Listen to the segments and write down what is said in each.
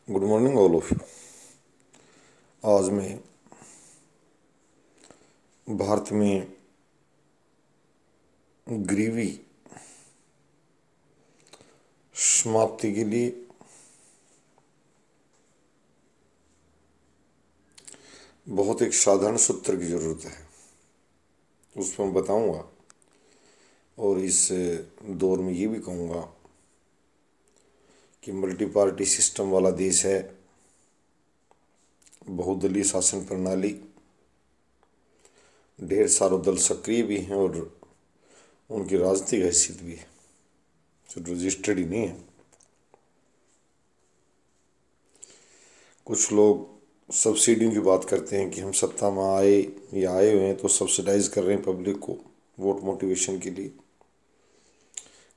Good morning all of you. आज मैं भारत में गरीबी समाप्ति के लिए बहुत एक साधारण सूत्र की ज़रूरत है, उस पर मैं बताऊंगा। और इस दौर में ये भी कहूँगा कि मल्टी पार्टी सिस्टम वाला देश है, बहुदलीय शासन प्रणाली, ढेर सारे दल सक्रिय भी हैं और उनकी राजनीतिक हैसियत भी है, जो रजिस्टर्ड ही नहीं है। कुछ लोग सब्सिडियों की बात करते हैं कि हम सत्ता में आए या आए हुए हैं तो सब्सिडाइज कर रहे हैं पब्लिक को वोट मोटिवेशन के लिए।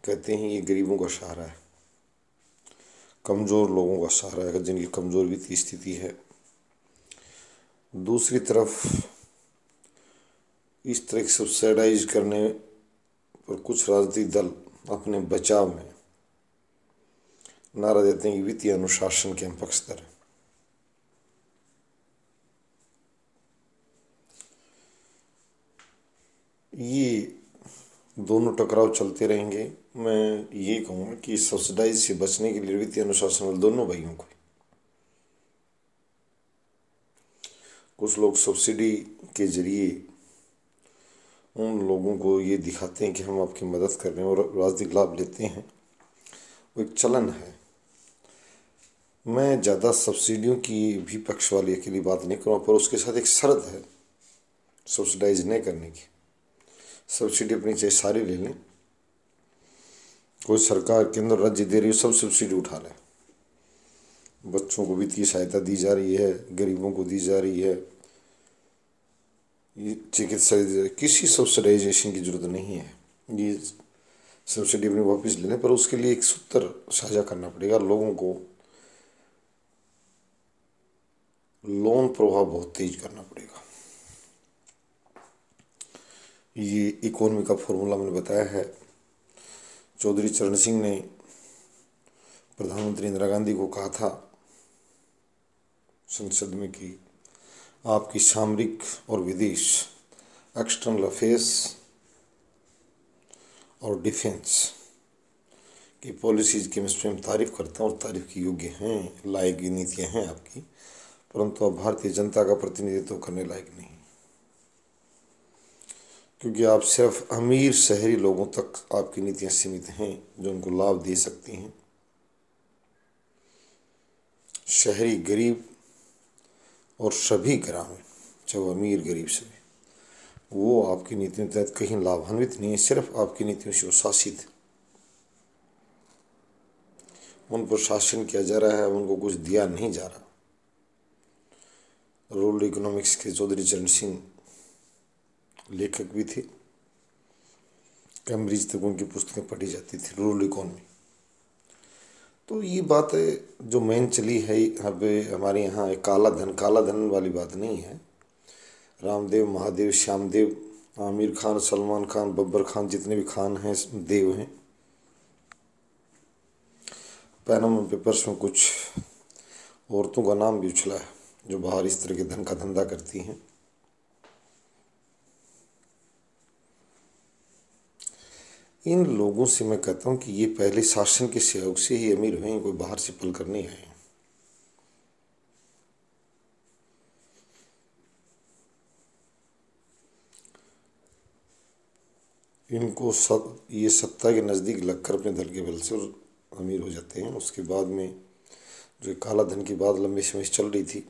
कहते हैं ये गरीबों का सहारा है, कमज़ोर लोगों का सहारा है, जिनकी कमज़ोर वित्तीय स्थिति है। दूसरी तरफ इस तरह की सब्सिडाइज करने पर कुछ राजनीतिक दल अपने बचाव में नारा देते हैं कि वित्तीय अनुशासन के हम पक्षधर हैं। ये दोनों टकराव चलते रहेंगे। मैं ये कहूँगा कि सब्सिडाइज से बचने के लिए वित्तीय अनुशासन वाले दोनों भाइयों को, कुछ लोग सब्सिडी के जरिए उन लोगों को ये दिखाते हैं कि हम आपकी मदद कर रहे हैं और राजनीतिक लाभ लेते हैं, वो एक चलन है। मैं ज़्यादा सब्सिडियों की भी पक्ष वाली अकेली बात नहीं करूँगा, पर उसके साथ एक शर्त है सब्सिडाइज नहीं करने की। सब्सिडी अपनी चाहे सारी ले लें, कोई सरकार केंद्र राज्य दे रही है, सब सब्सिडी उठा लें। बच्चों को वित्तीय सहायता दी जा रही है, गरीबों को दी जा रही है, ये चिकित्सा किसी सब्सिडाइजेशन की जरूरत नहीं है। ये सब्सिडी अपनी वापस ले लें, पर उसके लिए एक सूत्र साझा करना पड़ेगा। लोगों को लोन प्रवाह बहुत तेज करना पड़ेगा। ये इकोनॉमी का फॉर्मूला मैंने बताया है। चौधरी चरण सिंह ने प्रधानमंत्री इंदिरा गांधी को कहा था संसद में कि आपकी सामरिक और विदेश एक्सटर्नल अफेयर्स और डिफेंस की पॉलिसीज की मैं स्वयं तारीफ करता हूँ और तारीफ की योग्य हैं, लायक नीतियाँ हैं आपकी, परंतु अब भारतीय जनता का प्रतिनिधित्व करने लायक नहीं, क्योंकि आप सिर्फ अमीर शहरी लोगों तक आपकी नीतियाँ सीमित हैं जो उनको लाभ दे सकती हैं। शहरी गरीब और सभी ग्रामीण, चाहे अमीर गरीब सभी, वो आपकी नीतियों के तहत कहीं लाभान्वित नहीं है, सिर्फ आपकी नीतियों से वो शासित है। उन पर शासन किया जा रहा है, उनको कुछ दिया नहीं जा रहा। रूरल इकोनॉमिक्स के चौधरी चरण सिंह लेखक भी थे, कैम्ब्रिज तक उनकी पुस्तकें पढ़ी जाती थी, रूरल इकोनॉमी। तो ये बात जो मेन चली है यहाँ पे हमारे यहाँ, एक काला धन वाली बात नहीं है। रामदेव, महादेव, श्यामदेव, आमिर खान, सलमान खान, बब्बर खान, जितने भी खान हैं देव हैं। पैनामा पेपर्स में कुछ औरतों का नाम भी उछला है जो बाहर इस तरह के धन का धंधा करती हैं। इन लोगों से मैं कहता हूँ कि ये पहले शासन के सहयोग से ही अमीर हुए हैं, कोई बाहर से पल कर नहीं आए। इनको ये सत्ता के नज़दीक लगकर अपने दल के बल से अमीर हो जाते हैं। उसके बाद में जो काला धन की बात लंबे समय से चल रही थी,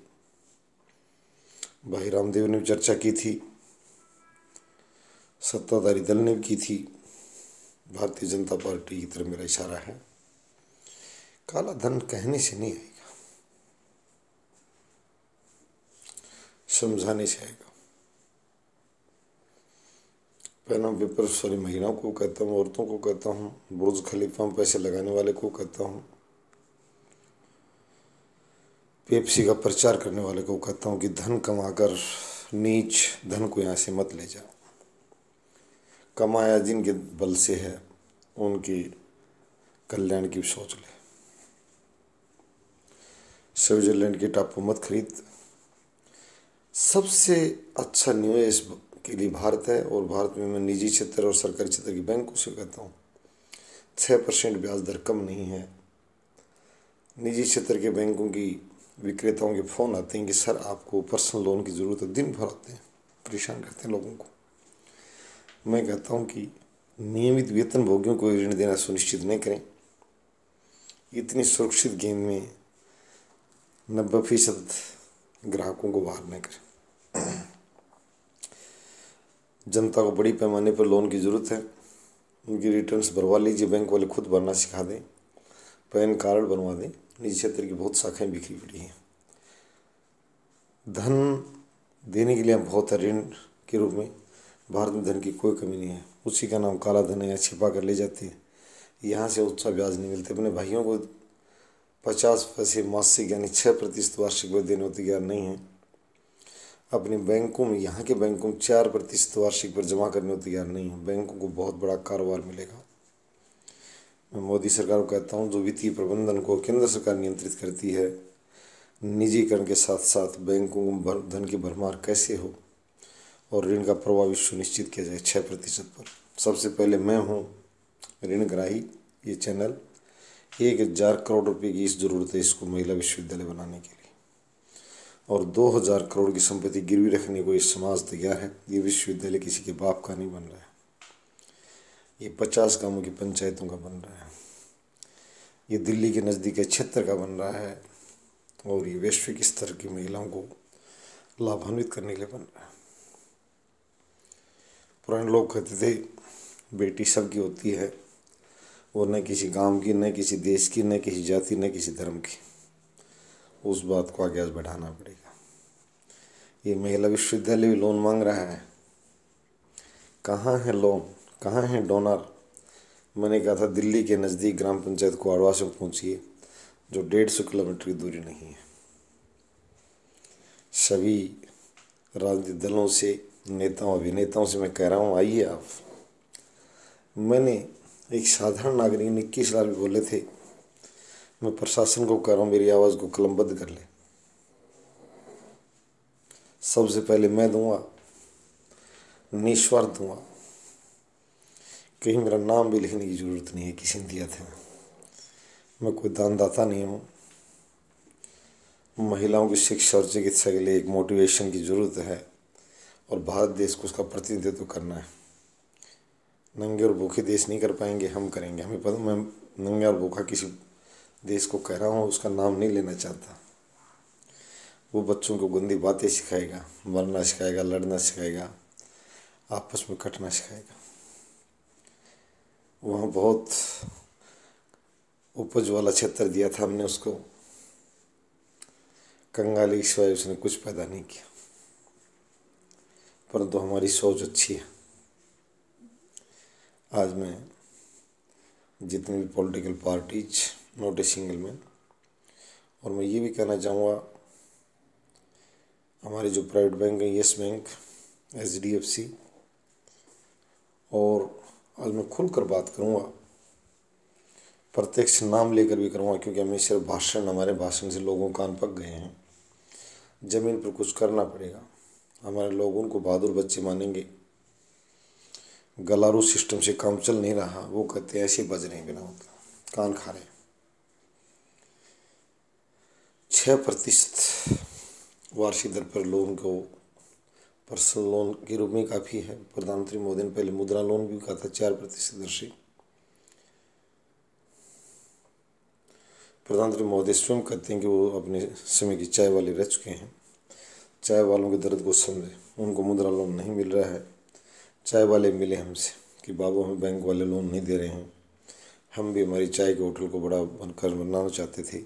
भाई रामदेव ने भी चर्चा की थी, सत्ताधारी दल ने भी की थी, भारतीय जनता पार्टी की तरफ मेरा इशारा है। काला धन कहने से नहीं आएगा, समझाने से आएगा। पैनामा पेपर्स वाली महिलाओं को कहता हूँ, औरतों को कहता हूँ, बुर्ज खलीफा में पैसे लगाने वाले को कहता हूँ, पेप्सी का प्रचार करने वाले को कहता हूँ कि धन कमाकर नीच धन को यहाँ से मत ले जाओ। कमाया जिनके बल से है उनकी कल्याण की सोच ले। स्विट्जरलैंड के टापू मत खरीद। सबसे अच्छा निवेश के लिए भारत है, और भारत में मैं निजी क्षेत्र और सरकारी क्षेत्र की बैंकों से कहता हूँ 6% ब्याज दर कम नहीं है। निजी क्षेत्र के बैंकों की विक्रेताओं के फ़ोन आते हैं कि सर आपको पर्सनल लोन की ज़रूरत है, दिन भर आते हैं, परेशान करते हैं लोगों को। मैं कहता हूँ कि नियमित वेतन भोगियों को ऋण देना सुनिश्चित नहीं करें। इतनी सुरक्षित गेम में 90% ग्राहकों को बाहर न करें। जनता को बड़ी पैमाने पर लोन की ज़रूरत है, उनकी रिटर्न्स भरवा लीजिए, बैंक वाले खुद भरना सिखा दें, पैन कार्ड बनवा दें। निजी क्षेत्र की बहुत शाखाएं बिखरी पड़ी हैं। धन देने के लिए बहुत है, ऋण के रूप में भारत में धन की कोई कमी नहीं है। उसी का नाम काला धन है, या छिपा कर ले जाते हैं। यहाँ से उच्च ब्याज नहीं मिलते। अपने भाइयों को 50 पैसे मासिक यानी 6% वार्षिक पर देने को तैयार नहीं है। अपने बैंकों में, यहाँ के बैंकों में 4% वार्षिक पर जमा करने को तैयार नहीं है। बैंकों को बहुत बड़ा कारोबार मिलेगा। मैं मोदी सरकार को कहता हूँ, जो वित्तीय प्रबंधन को केंद्र सरकार नियंत्रित करती है, निजीकरण के साथ साथ बैंकों को धन की भरमार कैसे हो और ऋण का प्रवाह भी सुनिश्चित किया जाए 6% पर। सबसे पहले मैं हूँ ऋणग्राही। ये चैनल 1000 करोड़ रुपए की इस ज़रूरत है इसको महिला विश्वविद्यालय बनाने के लिए, और 2000 करोड़ की संपत्ति गिरवी रखने को ये समाज तैयार है। ये विश्वविद्यालय किसी के बाप का नहीं बन रहा है, ये 50 गांवों की पंचायतों का बन रहा है। ये दिल्ली के नज़दीक के क्षेत्र का बन रहा है, और ये वैश्विक स्तर की महिलाओं को लाभान्वित करने के लिए बन रहा है। पुराने लोग कहते थे बेटी सबकी होती है, वो न किसी गांव की, न किसी देश की, न किसी जाति, न किसी धर्म की। उस बात को आगे बढ़ाना पड़ेगा। ये महिला विश्वविद्यालय भी लोन मांग रहा है। कहाँ है लोन, कहाँ है डोनर? मैंने कहा था दिल्ली के नज़दीक ग्राम पंचायत कुआड़वा से पहुँचिए, जो 150 किलोमीटर की दूरी नहीं है। सभी राजनीतिक दलों से, नेताओं अभिनेताओं से मैं कह रहा हूँ, आइए आप। मैंने एक साधारण नागरिक ने 21 लाख बोले थे। मैं प्रशासन को कह रहा हूँ मेरी आवाज़ को कलमबद्ध कर ले। सबसे पहले मैं दूंगा, निस्वार्थ दूंगा। कहीं मेरा नाम भी लिखने की ज़रूरत नहीं है किसी ने दिया था। मैं कोई दानदाता नहीं हूँ। महिलाओं की शिक्षा और चिकित्सा के लिए एक मोटिवेशन की ज़रूरत है, और भारत देश को उसका प्रतिनिधित्व करना है। नंगे और भूखे देश नहीं कर पाएंगे, हम करेंगे। हमें पता, मैं नंगा और भूखा किसी देश को कह रहा हूँ, उसका नाम नहीं लेना चाहता। वो बच्चों को गंदी बातें सिखाएगा, मरना सिखाएगा, लड़ना सिखाएगा, आपस में कटना सिखाएगा। वहाँ बहुत उपज वाला क्षेत्र दिया था हमने उसको, कंगाली के सिवाय उसने कुछ पैदा नहीं किया। परंतु हमारी सोच अच्छी है। आज मैं जितनी भी political parties, not a single man, और मैं ये भी कहना चाहूँगा हमारे जो प्राइवेट बैंक है, यस बैंक, HDFC, और आज मैं खुलकर बात करूँगा, प्रत्यक्ष नाम लेकर भी करूँगा, क्योंकि हमें सिर्फ भाषण, हमारे भाषण से लोगों कान पक गए हैं। ज़मीन पर कुछ करना पड़ेगा। हमारे लोग उनको बहादुर बच्चे मानेंगे। गलारू सिस्टम से काम चल नहीं रहा, वो कहते हैं ऐसे बज रहे हैं बिना मतलब, कान खा रहे हैं। 6% वार्षिक दर पर लोन को पर्सनल लोन के रूप में काफ़ी है। प्रधानमंत्री मोदी ने पहले मुद्रा लोन भी कहा था 4% दर से। प्रधानमंत्री मोदी स्वयं कहते हैं कि वो अपने समय की चाय वाले रह चुके हैं। चाय वालों के दर्द को समझे, उनको मुद्रा लोन नहीं मिल रहा है। चाय वाले मिले हमसे कि बाबू हमें बैंक वाले लोन नहीं दे रहे हैं, हम भी हमारी चाय के होटल को बड़ा बनकर बनाना चाहते थे,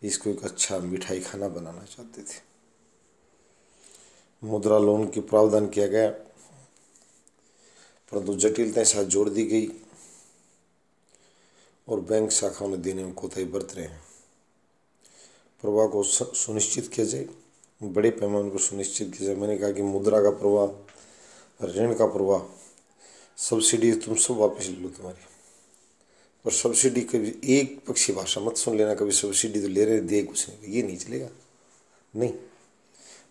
इसको एक अच्छा मिठाई खाना बनाना चाहते थे। मुद्रा लोन की प्रावधान किया गया, परंतु जटिलताएं साथ जोड़ दी गई, और बैंक शाखाओं ने देने में कोताही बरत रहे हैं। प्रवाह को सुनिश्चित किया जाए, बड़े पैमाने पर सुनिश्चित किया जाए। मैंने कहा कि मुद्रा का प्रवाह, ऋण का प्रवाह, सब्सिडी तुम सब वापस ले लो तुम्हारी, और सब्सिडी कभी एक पक्षी भाषा मत सुन लेना, कभी सब्सिडी तो ले रहे दे कुछ नहीं, ये नहीं चलेगा। नहीं,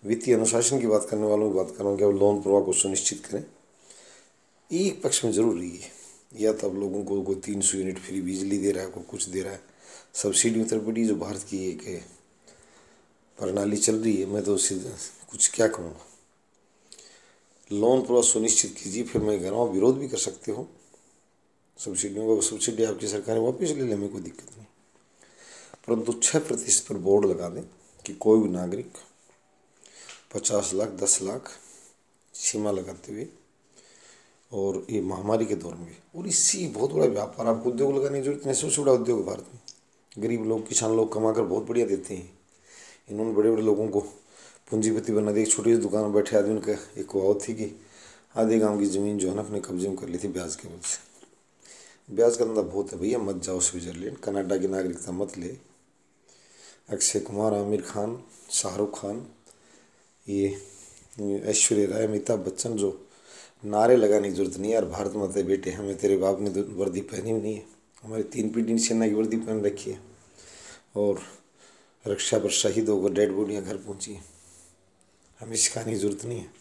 वित्तीय अनुशासन की बात करने वालों की बात कर रहा हूँ कि अब लोन प्रवाह को सुनिश्चित करें। एक पक्ष में जरूर रही है, या तो अब लोगों को कोई 300 यूनिट फ्री बिजली दे रहा है, कोई कुछ दे रहा है, सब्सिडी उतर पड़ी जो भारत की एक प्रणाली चल रही है। मैं तो उससे कुछ क्या कहूँगा। लोन प्रवाह सुनिश्चित कीजिए, फिर मैं कह रहा हूँ विरोध भी कर सकते हो सब्सिडियों को, सब्सिडी आपकी सरकारें वापस ले लें, हमें कोई दिक्कत नहीं, परंतु 6% पर बोर्ड लगा दें कि कोई भी नागरिक 50 लाख 10 लाख सीमा लगाते हुए, और ये महामारी के दौर में, और इससे बहुत बड़ा व्यापार, आपको उद्योग लगाने की जरूरत नहीं, सबसे बड़ा उद्योग भारत में। गरीब लोग, किसान लोग कमा कर बहुत बढ़िया देते हैं। इन्होंने बड़े बड़े लोगों को पूंजीपति बना दिया। एक छोटी सी दुकान में बैठे आदमी का एक कहावत थी कि आधे गांव की ज़मीन जो है ना अपने कब्जे में कर ली थी ब्याज के वजह से। ब्याज का धंधा बहुत है भैया, मत जाओ स्विट्जरलैंड, कनाडा की नागरिकता मत ले। अक्षय कुमार, आमिर खान, शाहरुख खान, ये ऐश्वर्या राय, अमिताभ बच्चन जो नारे लगाने की जरूरत नहीं है यार, भारत माता बेटे हमें तेरे बाप ने तो वर्दी पहनी भी नहीं है, हमारी 3 पीढ़ी ने सेना की वर्दी पहन रखी है, और रक्षा पर शहीद होकर डेड बॉडियाँ घर पहुँची हैं। हमें सिखाने की जरूरत नहीं है।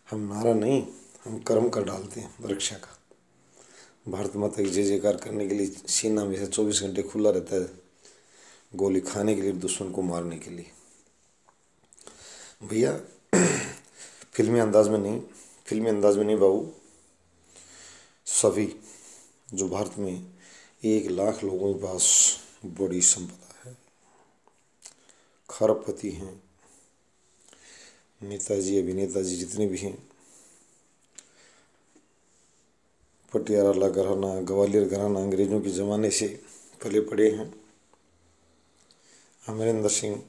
हम नारा नहीं, हम कर्म कर डालते हैं रक्षा का। भारत माता की जय जयकार करने के लिए सीना में 24 घंटे खुला रहता है, गोली खाने के लिए, दुश्मन को मारने के लिए। भैया फिल्मी अंदाज में नहीं बाबू, सभी जो भारत में 1 लाख लोगों के पास बड़ी संपदा है, खरबपति हैं, नेताजी अभिनेता जी जितने भी हैं, पटियाला घराना, ग्वालियर घराना अंग्रेजों के ज़माने से पले पड़े हैं। अमरिंदर सिंह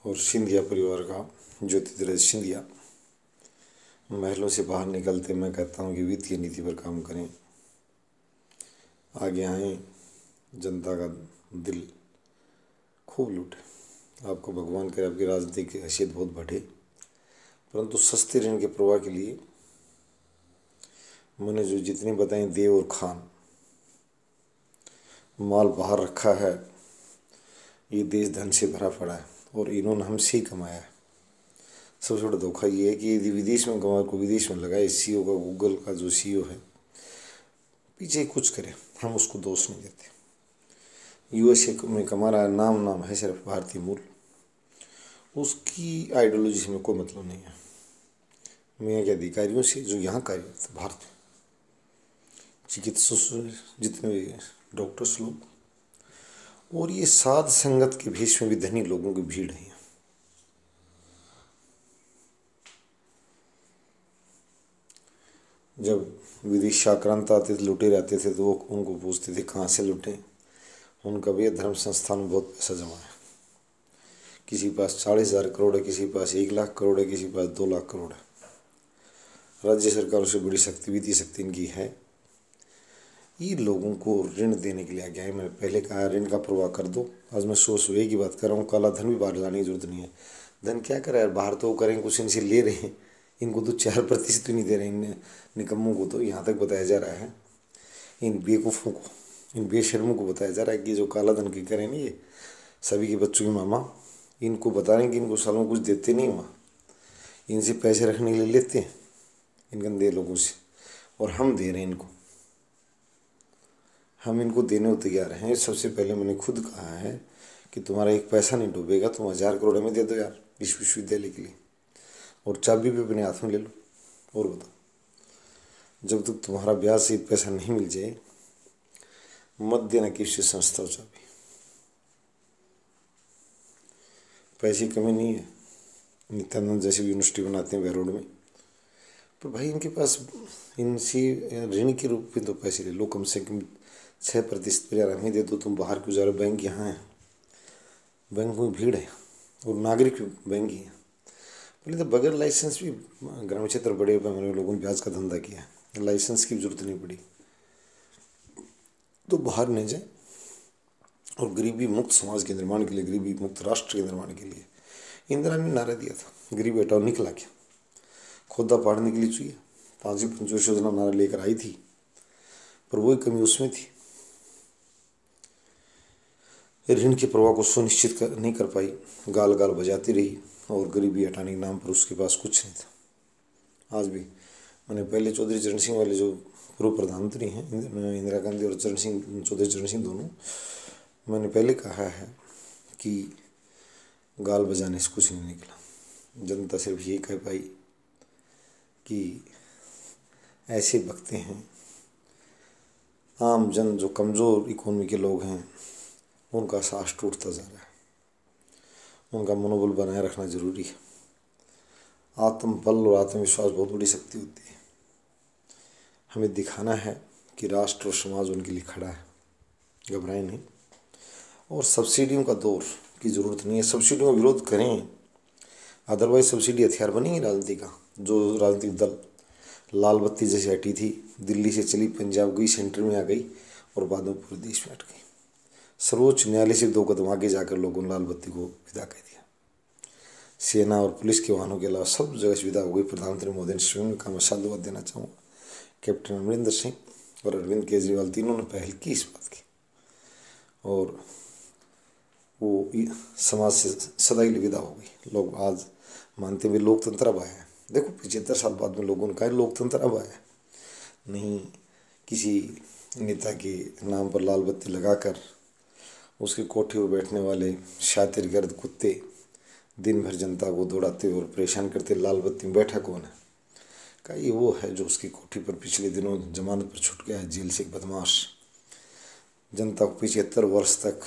और सिंधिया परिवार का ज्योतिरादित्य सिंधिया महलों से बाहर निकलते, मैं कहता हूँ कि वित्तीय नीति पर काम करें, आगे आएँ, जनता का दिल खूब लूटे। आपको भगवान करे आपकी राजनीतिक हैसियत बहुत बढ़े, परंतु सस्ते ऋण के प्रवाह के लिए मैंने जो जितनी बताई दे और खान, माल बाहर रखा है, ये देश धन से भरा पड़ा है और इन्होंने हमसे ही कमाया है। सबसे बड़ा धोखा ये है कि यदि विदेश में कमा को विदेश में लगाए, CEO का, गूगल का जो CEO है पीछे कुछ करे, हम उसको दोष नहीं देते। USA में कमा रहा है, नाम है सिर्फ भारतीय मूल, उसकी आइडियोलॉजी से में कोई मतलब नहीं है। मैं के अधिकारियों से जो यहाँ कार्यरत भारत में, चिकित्सक जितने भी डॉक्टर्स लोग, और ये साध संगत के भेष में भी धनी लोगों की भीड़ है। जब विदेशी आक्रांत आते थे, लुटे रहते थे, तो वो उनको पूछते थे कहाँ से लुटे। उनका भी धर्म संस्थान में बहुत पैसा जमा है, किसी के पास 40,000 करोड़ है, किसी के पास 1 लाख करोड़ है, किसी के पास 2 लाख करोड़ है। राज्य सरकारों से बड़ी शक्ति, वित्तीय शक्ति इनकी है। ये लोगों को ऋण देने के लिए आ गया है। मैंने पहले कहा ऋण का प्रवाह कर दो, आज मैं 100 की बात कर रहा हूँ। काला धन भी बाहर लाने की जरूरत नहीं है। धन क्या करे यार, बाहर तो करें कुछ, इनसे ले रहे हैं, इनको तो 4% नहीं दे रहे हैं। निकम्मों को तो यहाँ तक बताया जा रहा है, इन बेवकूफ़ों को, इन बेशर्मों को बताया जा रहा है कि जो काला धन की करें, ये सभी के बच्चों के मामा इनको बता रहे हैं कि इनको सालों कुछ देते नहीं, वहाँ इनसे पैसे रखने के लिए लेते हैं इन गंदे लोगों से, और हम दे रहे हैं इनको, हम इनको देने को तैयार हैं। सबसे पहले मैंने खुद कहा है कि तुम्हारा 1 पैसा नहीं डूबेगा, तुम 1000 करोड़ हमें दे दो यार इस विश्वविद्यालय के लिए, और चाबी भी अपने हाथ में ले लो। और बताओ, जब तक तुम्हारा ब्याज से 1 पैसा नहीं मिल जाए, मत देना किसी संस्था को चाबी। पैसे की कमी नहीं है, नित्यानंद जैसी यूनिवर्सिटी बनाते हैं बेरोड में, पर भाई इनके पास इनसे ऋण के रूप में तो पैसे ले लो, कम से कम 6% यार हमें दे दो। तुम बाहर क्यों जा रहे हो? बैंक यहाँ है, बैंक में भीड़ है, और नागरिक बैंक ही है। पहले तो बगैर लाइसेंस भी ग्रामीण क्षेत्र बड़े पैमाने में लोगों ने ब्याज का धंधा किया, लाइसेंस की जरूरत नहीं पड़ी, तो बाहर नहीं जाए। और गरीबी मुक्त समाज के निर्माण के लिए, गरीबी मुक्त राष्ट्र के निर्माण के लिए इंदिरा ने नारा दिया था, गरीबी हटाओ, निकला क्या? खोदा पाड़ने के लिए चाहिए, 5 पंचवर्षीय योजना नारा लेकर आई थी, पर वही कमी उसमें थी, ऋण के प्रवाह को सुनिश्चित नहीं कर पाई, गाल गाल बजाती रही और गरीबी हटाने के नाम पर उसके पास कुछ नहीं था। आज भी मैंने पहले चौधरी चरण सिंह वाले जो पूर्व प्रधानमंत्री हैं, इंदिरा गांधी और चौधरी चरण सिंह दोनों, मैंने पहले कहा है कि गाल बजाने से कुछ नहीं निकला। जनता सिर्फ ये कह पाई कि ऐसे बकते हैं, आम जन जो कमज़ोर इकोनॉमी के लोग हैं उनका साहस टूटता जा रहा है, उनका मनोबल बनाए रखना जरूरी है। आत्मबल और आत्मविश्वास बहुत बड़ी शक्ति होती है। हमें दिखाना है कि राष्ट्र और समाज उनके लिए खड़ा है, घबराए नहीं। और सब्सिडियों का दौर की ज़रूरत नहीं है, सब्सिडियों का विरोध करें, अदरवाइज सब्सिडी हथियार बनेगी राजनीति का। जो राजनीतिक दल लाल बत्ती जैसे हटी थी, दिल्ली से चली, पंजाब गई, सेंटर में आ गई और बाद में पूरे देश में हट गई। सर्वोच्च न्यायालय से 2 कदम आगे जाकर लोगों ने लाल बत्ती को विदा कर दिया। सेना और पुलिस के वाहनों के अलावा सब जगह से विदा हो गई। प्रधानमंत्री मोदी ने स्वयं का मैं साधुवाद देना चाहूँगा। कैप्टन अमरिंदर सिंह और अरविंद केजरीवाल तीनों ने पहल की इस बात की, और वो समाज से सदा ही विदा हो गई। लोग आज मानते हुए लोकतंत्र अब आया है। देखो 75 साल बाद में लोगों ने कहा लोकतंत्र अब आया है। नहीं किसी नेता के नाम पर लाल बत्ती लगाकर उसके कोठे पर बैठने वाले शातिर गर्द कुत्ते दिन भर जनता को दौड़ाते और परेशान करते, लाल बत्ती में बैठा कौन है? कहा ये वो है जो उसकी कोठी पर पिछले दिनों जमानत पर छूट गया है जेल से, एक बदमाश। जनता को 75 वर्ष तक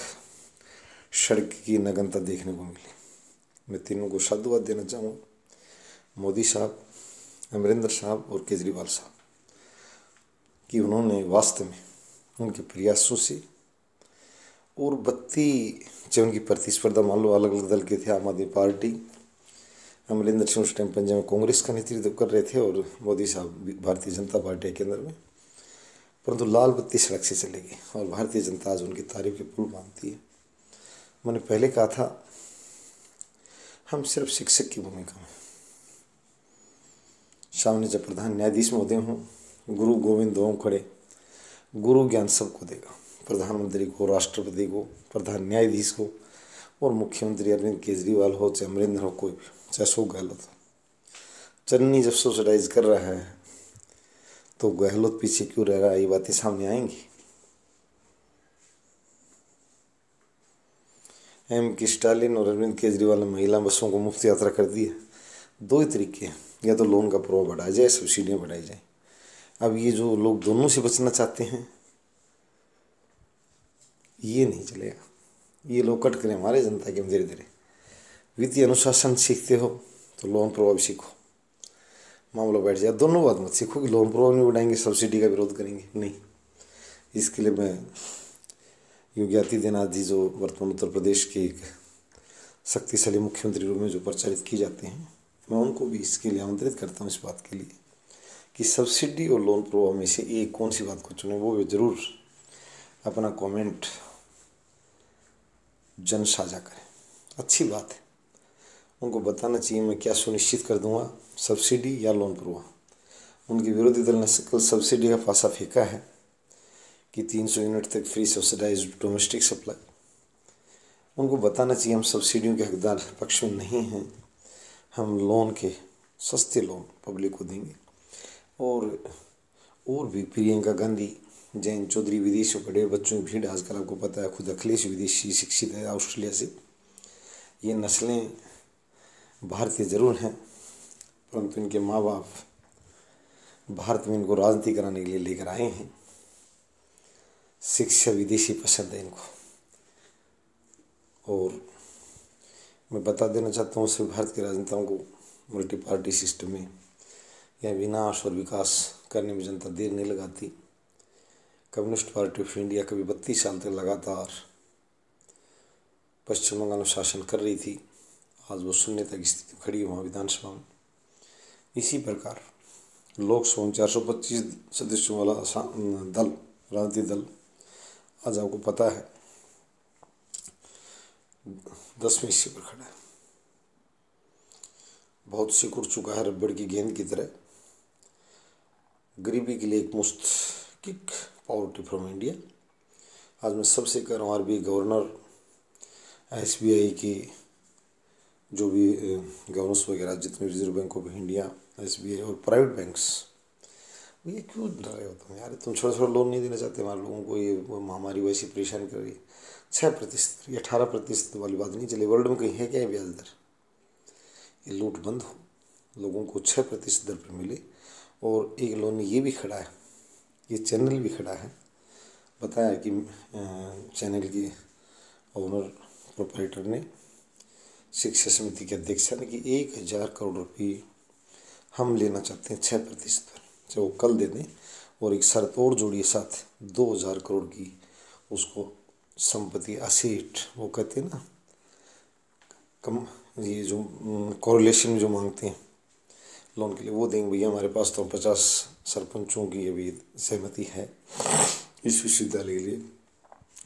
सड़क की नगनता देखने को मिली। मैं तीनों को साधुवाद देना चाहूँगा, मोदी साहब, अमरिंदर साहब और केजरीवाल साहब, कि उन्होंने वास्तव में उनके प्रयासों से और बत्ती जब उनकी प्रतिस्पर्धा मान लो अलग अलग दल के थे, आम आदमी पार्टी, अमरिंदर सिंह उस टाइम पंजाब में कांग्रेस का नेतृत्व कर रहे थे और मोदी साहब भारतीय जनता पार्टी के अंदर में, परंतु लाल बत्ती सड़क से चलेगी और भारतीय जनता आज उनकी तारीफ के पुल मानती है। मैंने पहले कहा था हम सिर्फ शिक्षक की भूमिका में, सामने जब प्रधान न्यायाधीश महोदय हों, गुरु गोविंद दोनों खड़े, गुरु ज्ञान सबको देगा, प्रधानमंत्री को, राष्ट्रपति को, प्रधान न्यायाधीश को और मुख्यमंत्री अरविंद केजरीवाल हो, चाहे अमरिंदर हो, कोई भी, चाहे अशोक गहलोत हो। चन्नी जब सब्सिडाइज कर रहा है तो गहलोत पीछे क्यों रह रहा है, ये बातें सामने आएंगी। के स्टालिन और अरविंद केजरीवाल ने महिला बसों को मुफ्त यात्रा कर दी है। 2 ही तरीके हैं, या तो लोन का प्रभाव बढ़ाया जाए, सब्सिडियाँ बढ़ाई जाए। अब ये जो लोग दोनों से बचना चाहते हैं ये नहीं चलेगा। ये लोग कट करें हमारे जनता के धीरे धीरे। वित्तीय अनुशासन सीखते हो तो लोन प्रभाव भी सीखो, मामला बैठ जाए। दोनों बात मत सीखो कि लोन प्रभाव नहीं बढ़ाएंगे, सब्सिडी का विरोध करेंगे, नहीं। इसके लिए मैं योगी आदित्यनाथ जी जो वर्तमान उत्तर प्रदेश के एक शक्तिशाली मुख्यमंत्री रूप में जो प्रचारित किए जाते हैं, मैं उनको भी इसके लिए आमंत्रित करता हूँ इस बात के लिए कि सब्सिडी और लोन प्रभाव में से एक कौन सी बात को चुने, वो ज़रूर अपना कमेंट जन साझा करें। अच्छी बात है, उनको बताना चाहिए मैं क्या सुनिश्चित कर दूंगा, सब्सिडी या लोन प्रभाव। उनके विरोधी दल ने कल सब्सिडी का पासा फेंका है कि 300 यूनिट तक फ्री सब्सिडाइज डोमेस्टिक सप्लाई। उनको बताना चाहिए हम सब्सिडियों के हकदार पक्ष में नहीं हैं, हम लोन के सस्ते लोन पब्लिक को देंगे। और भी प्रियंका गांधी, जयंत चौधरी, विदेश में पढ़े बच्चों की भीड़ आजकल आपको पता है, खुद अखिलेश विदेशी शिक्षित है ऑस्ट्रेलिया से। ये नस्लें भारतीय जरूर हैं परंतु इनके माँ बाप भारत में इनको राजनीति कराने के लिए लेकर आए हैं। शिक्षा विदेशी पसंद है इनको। और मैं बता देना चाहता हूँ सभी भारत के राजनेताओं को, मल्टी पार्टी सिस्टम में या विनाश और विकास करने में जनता देर नहीं लगाती। कम्युनिस्ट पार्टी ऑफ इंडिया कभी 32 साल तक लगातार पश्चिम बंगाल में शासन कर रही थी, आज वो शून्यता की स्थिति में खड़ी है वहाँ विधानसभा में। इसी प्रकार लोकसभा में 425 सदस्यों वाला दल, राजनीतिक दल, आज आपको पता है 10वें हिस्से पर खड़ा है। बहुत सिकुड़ चुका है रबड़ की गेंद की तरह। गरीबी के लिए एक मुफ्त किक, पॉवर्टी फ्रॉम इंडिया। आज मैं सबसे कह रहा हूँ, आरबीआई गवर्नर, एसबीआई की जो भी गवर्नर्स वगैरह, जितने reserve bank of India, SBI और प्राइवेट बैंक्स, ये क्यों डर रहे हो तुम यार? तुम छोटा छोटा लोन नहीं देना चाहते हमारे लोगों को? ये महामारी वैसी परेशान कर रही है। 6%, ये 18% वाली बात नहीं चली। वर्ल्ड में कहीं है क्या ये ब्याज दर? ये लूट बंद हो, लोगों को 6% दर पर मिले। और एक लोन ये भी खड़ा है, ये चैनल भी खड़ा है, बताया कि चैनल की ओनर प्रोपराइटर ने, शिक्षा समिति के अध्यक्ष ने, कि 1000 करोड़ रुपये हम लेना चाहते हैं 6% पर, चाहे वो कल दे दें। और एक शर्त और जोड़िए साथ, 2000 करोड़ की उसको संपत्ति, असेट, वो कहते हैं ना, कम, ये जो कोरिलेशन जो मांगते हैं लोन के लिए, वो देंगे भैया हमारे पास। तो 50 सरपंचों की अभी सहमति है इस विश्वविद्यालय के लिए।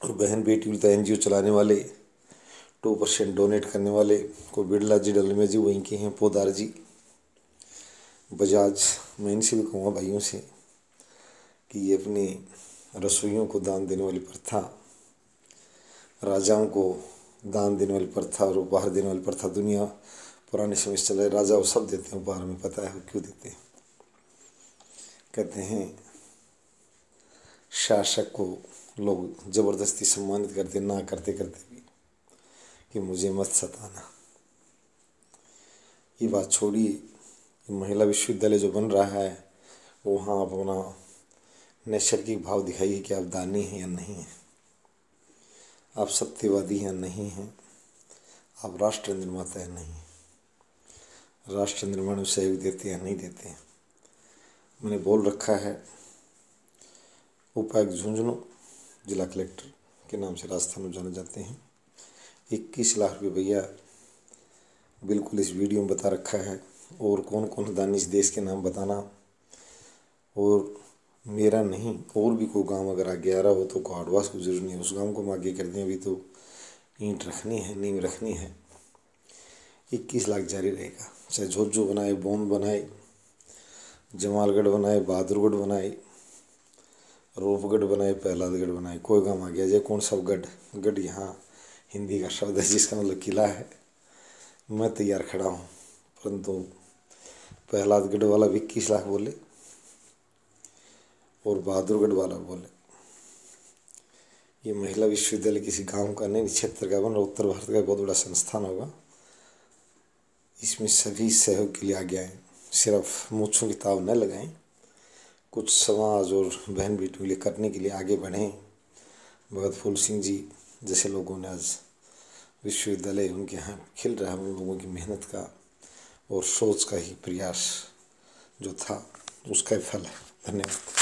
और बहन बेटी तो एनजीओ चलाने वाले, 2% डोनेट करने वाले, कोई बिरला जी, डलमे जी वहीं के हैं, पोदार जी, बजाज। मैं इनसे भी कहूँगा भाइयों से कि ये अपनी रसोइयों को दान देने वाली प्रथा, राजाओं को दान देने वाली प्रथा और उपहार देने वाली प्रथा दुनिया पुराने समय से चला है। राजा वो सब देते हैं उपहार में, पता है वो क्यों देते हैं? कहते हैं शासक को लोग ज़बरदस्ती सम्मानित करते, ना करते करते भी, कि मुझे मत सताना। ये बात छोड़िए, महिला विश्वविद्यालय जो बन रहा है, वहाँ आप अपना नैसर्गिक भाव दिखाइए कि आप दानी हैं या नहीं हैं, आप सत्यवादी हैं नहीं हैं, आप राष्ट्र निर्माता हैं नहीं, राष्ट्र निर्माण में सहयोग देते हैं नहीं देते हैं। मैंने बोल रखा है, उपायुक्त झुंझुनू, जिला कलेक्टर के नाम से राजस्थान में जाने जाते हैं, 21 लाख रुपये भैया बिल्कुल इस वीडियो में बता रखा है। और कौन कौन दानी इस देश के नाम बताना। और मेरा नहीं, और भी कोई गांव अगर आगे आ रहा हो तो कोई एडवांस को जरूर नहीं है, उस गांव को हम आगे कर दें। अभी तो ईंट रखनी है, नींव रखनी है। 21 लाख जारी रहेगा, चाहे झोझो बनाए, बोन बनाए, जमालगढ़ बनाए, बहादुरगढ़ बनाए, रूपगढ़ बनाए, प्रहलादगढ़ बनाए, कोई गांव आ गया जाए। कौन सा गढ़, गढ़ यहाँ हिंदी का शब्द है जिसका मतलब किला है। मैं तैयार खड़ा हूँ, परंतु प्रहलादगढ़ वाला भी 21 लाख बोले और बहादुरगढ़ वाला बोले। ये महिला विश्वविद्यालय किसी गांव का नहीं, क्षेत्र का बन रहा, उत्तर भारत का बहुत बड़ा संस्थान होगा। इसमें सभी सहयोग के लिए आगे आएँ, सिर्फ मूँछों की ताव न लगाएं, कुछ समाज और बहन बेटियों के लिए करने के लिए आगे बढ़ें। भगत फूल सिंह जी जैसे लोगों ने आज विश्वविद्यालय उनके यहाँ खिल रहा है, उन लोगों की मेहनत का और सोच का ही प्रयास जो था, उसका ही फल है। धन्यवाद।